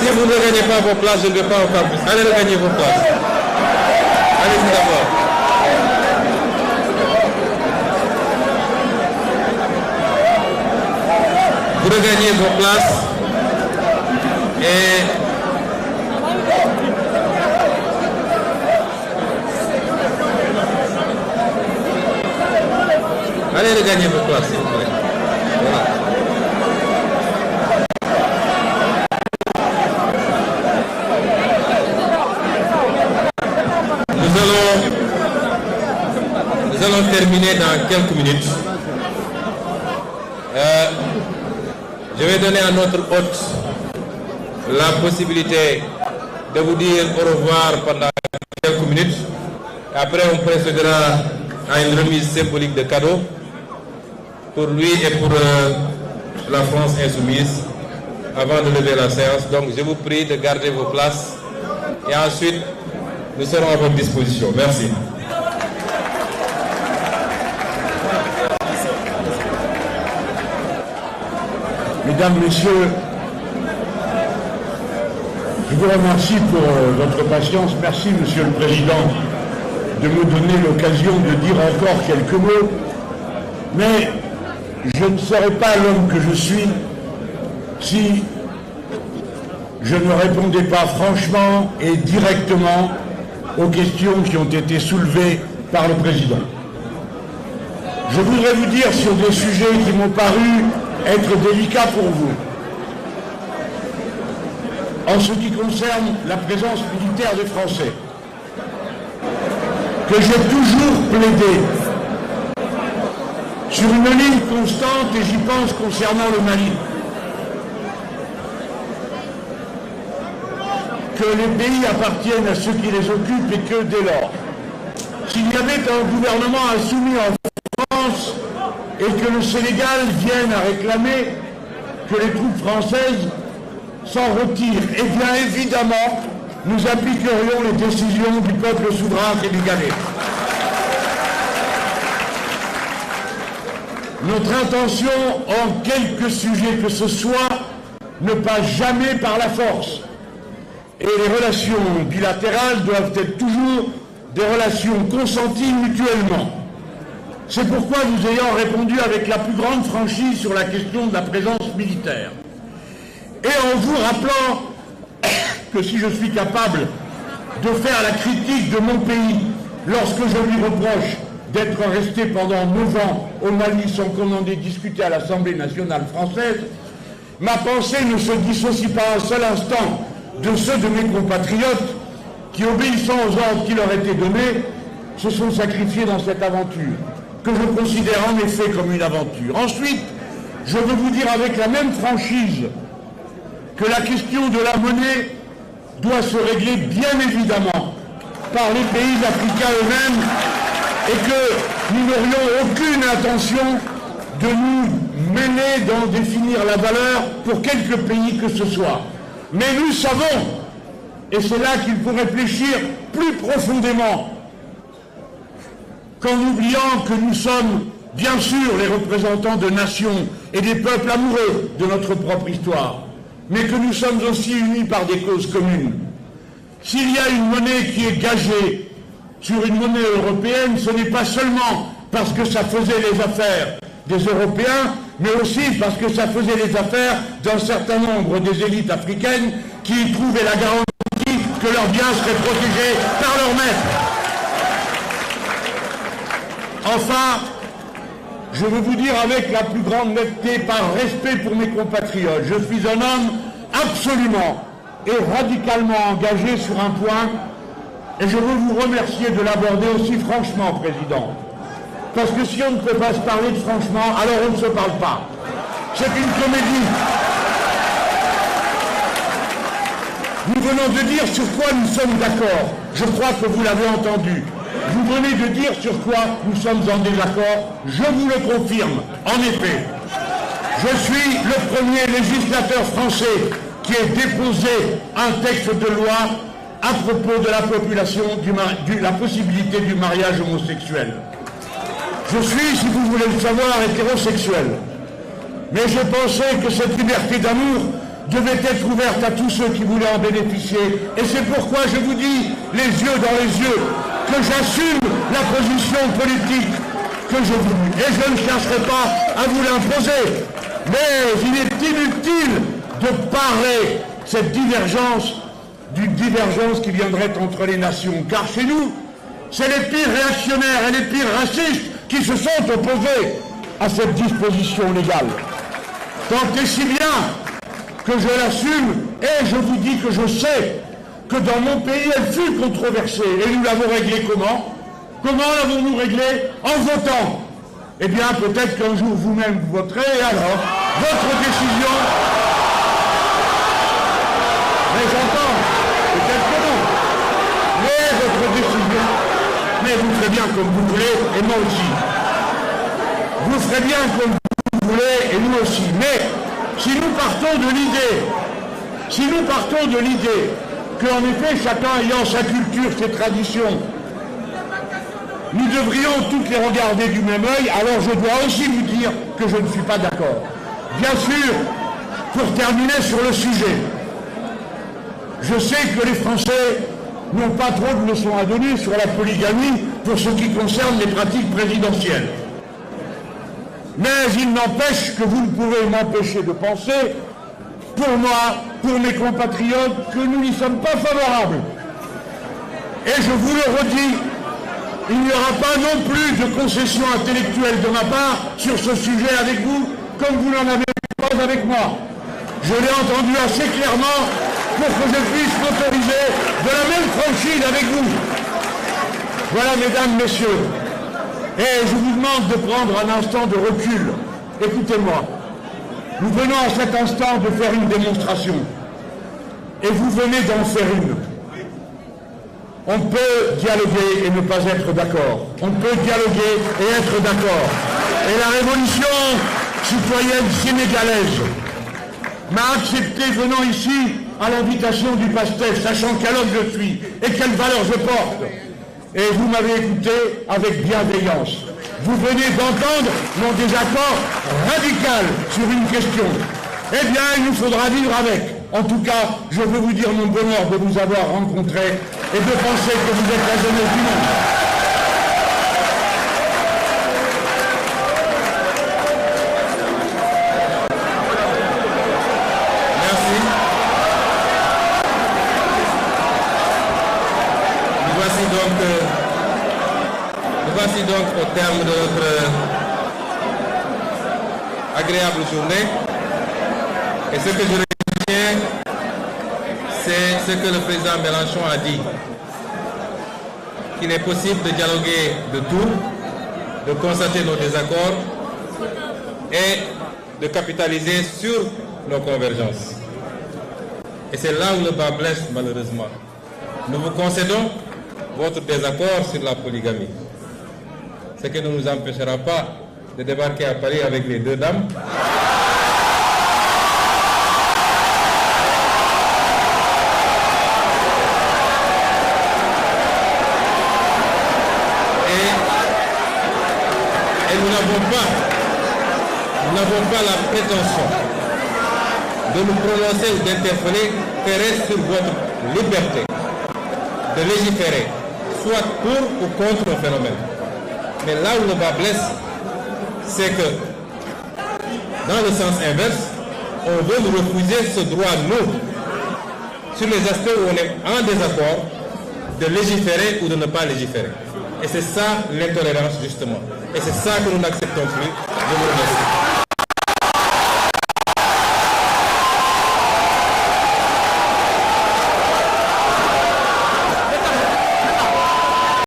Si vous ne gagnez pas vos places, je ne vais pas en faire plus. Allez gagner vos places. Allez-y d'abord. Vous regagnez vos places et allez regagner vos places, s'il vous plaît. Voilà. Nous allons terminer dans quelques minutes. Je vais donner à notre hôte la possibilité de vous dire au revoir pendant quelques minutes. Après, on procédera à une remise symbolique de cadeaux pour lui et pour la France insoumise avant de lever la séance. Donc, je vous prie de garder vos places et ensuite, nous serons à votre disposition. Merci. Mesdames, Messieurs, je vous remercie pour votre patience. Merci, Monsieur le Président, de me donner l'occasion de dire encore quelques mots. Mais je ne serais pas l'homme que je suis si je ne répondais pas franchement et directement aux questions qui ont été soulevées par le Président. Je voudrais vous dire sur des sujets qui m'ont paru être délicat pour vous. En ce qui concerne la présence militaire des Français, que j'ai toujours plaidé sur une ligne constante, et j'y pense concernant le Mali, que les pays appartiennent à ceux qui les occupent et que dès lors, s'il y avait un gouvernement insoumis en France et que le Sénégal vienne à réclamer que les troupes françaises s'en retirent, eh bien évidemment, nous appliquerions les décisions du peuple souverain sénégalais. Notre intention, en quelque sujet que ce soit, ne passe jamais par la force. Et les relations bilatérales doivent être toujours des relations consenties mutuellement. C'est pourquoi nous ayons répondu avec la plus grande franchise sur la question de la présence militaire. Et en vous rappelant que si je suis capable de faire la critique de mon pays lorsque je lui reproche d'être resté pendant 9 ans au Mali sans qu'on en ait discuté à l'Assemblée nationale française, ma pensée ne se dissocie pas un seul instant de ceux de mes compatriotes qui, obéissant aux ordres qui leur étaient donnés, se sont sacrifiés dans cette aventure, que je considère en effet comme une aventure. Ensuite, je veux vous dire avec la même franchise que la question de la monnaie doit se régler bien évidemment par les pays africains eux-mêmes et que nous n'aurions aucune intention de nous mêler dans définir la valeur pour quelque pays que ce soit. Mais nous savons, et c'est là qu'il faut réfléchir plus profondément, qu'en oubliant que nous sommes bien sûr les représentants de nations et des peuples amoureux de notre propre histoire, mais que nous sommes aussi unis par des causes communes. S'il y a une monnaie qui est gagée sur une monnaie européenne, ce n'est pas seulement parce que ça faisait les affaires des Européens, mais aussi parce que ça faisait les affaires d'un certain nombre des élites africaines qui y trouvaient la garantie que leurs biens seraient protégés par leurs maîtres. Enfin, je veux vous dire avec la plus grande netteté, par respect pour mes compatriotes, je suis un homme absolument et radicalement engagé sur un point, et je veux vous remercier de l'aborder aussi franchement, Président. Parce que si on ne peut pas se parler de franchement, alors on ne se parle pas. C'est une comédie. Nous venons de dire sur quoi nous sommes d'accord. Je crois que vous l'avez entendu. Vous venez de dire sur quoi nous sommes en désaccord. Je vous le confirme. En effet, je suis le premier législateur français qui ait déposé un texte de loi à propos de la population, la possibilité du mariage homosexuel. Je suis, si vous voulez le savoir, hétérosexuel. Mais je pensais que cette liberté d'amour devait être ouverte à tous ceux qui voulaient en bénéficier. Et c'est pourquoi je vous dis, les yeux dans les yeux, que j'assume la position politique que je voulais. Et je ne chercherai pas à vous l'imposer. Mais il est inutile de parler cette divergence d'une divergence qui viendrait entre les nations. Car chez nous, c'est les pires réactionnaires et les pires racistes qui se sont opposés à cette disposition légale. Tant et si bien que je l'assume, et je vous dis que je sais que dans mon pays, elle fut controversée. Et nous l'avons réglée comment? Comment l'avons-nous réglée? En votant. Eh bien, peut-être qu'un jour vous-même vous voterez, et alors, votre décision... Mais j'entends, peut-être que non. Mais votre décision... Mais vous ferez bien comme vous voulez, et moi aussi. Vous ferez bien comme vous voulez, et nous aussi. Mais si nous partons de l'idée, qu'en effet, chacun ayant sa culture, ses traditions, nous devrions toutes les regarder du même œil, alors je dois aussi vous dire que je ne suis pas d'accord. Bien sûr, pour terminer sur le sujet, je sais que les Français n'ont pas trop de leçons à donner sur la polygamie pour ce qui concerne les pratiques présidentielles. Mais il n'empêche que vous ne pouvez m'empêcher de penser, pour moi, pour mes compatriotes, que nous n'y sommes pas favorables. Et je vous le redis, il n'y aura pas non plus de concession intellectuelle de ma part sur ce sujet avec vous, comme vous n'en avez pas avec moi. Je l'ai entendu assez clairement pour que je puisse m'autoriser de la même franchise avec vous. Voilà, mesdames, messieurs. Et je vous demande de prendre un instant de recul. Écoutez-moi. Nous venons à cet instant de faire une démonstration. Et vous venez d'en faire une. On peut dialoguer et ne pas être d'accord. On peut dialoguer et être d'accord. Et la révolution citoyenne sénégalaise m'a accepté venant ici à l'invitation du PASTEF, sachant quel homme je suis et quelles valeurs je porte. Et vous m'avez écouté avec bienveillance. Vous venez d'entendre mon désaccord radical sur une question. Eh bien, il nous faudra vivre avec. En tout cas, je veux vous dire mon bonheur de vous avoir rencontré et de penser que vous êtes la jeunesse du monde. Merci. Nous voici donc au terme de notre agréable journée. Et ce que je retiens, c'est ce que le président Mélenchon a dit. Qu'il est possible de dialoguer de tout, de constater nos désaccords et de capitaliser sur nos convergences. Et c'est là où le bas blesse malheureusement. Nous vous concédons votre désaccord sur la polygamie. Ce qui ne nous empêchera pas de débarquer à Paris avec les deux dames. Et nous n'avons pas la prétention de nous prononcer ou d'interpeller sur votre liberté de légiférer, soit pour ou contre un phénomène. Mais là où le bas blesse, c'est que, dans le sens inverse, on veut nous refuser ce droit, nous, sur les aspects où on est en désaccord, de légiférer ou de ne pas légiférer. Et c'est ça l'intolérance, justement. Et c'est ça que nous n'acceptons plus. Je vous remercie.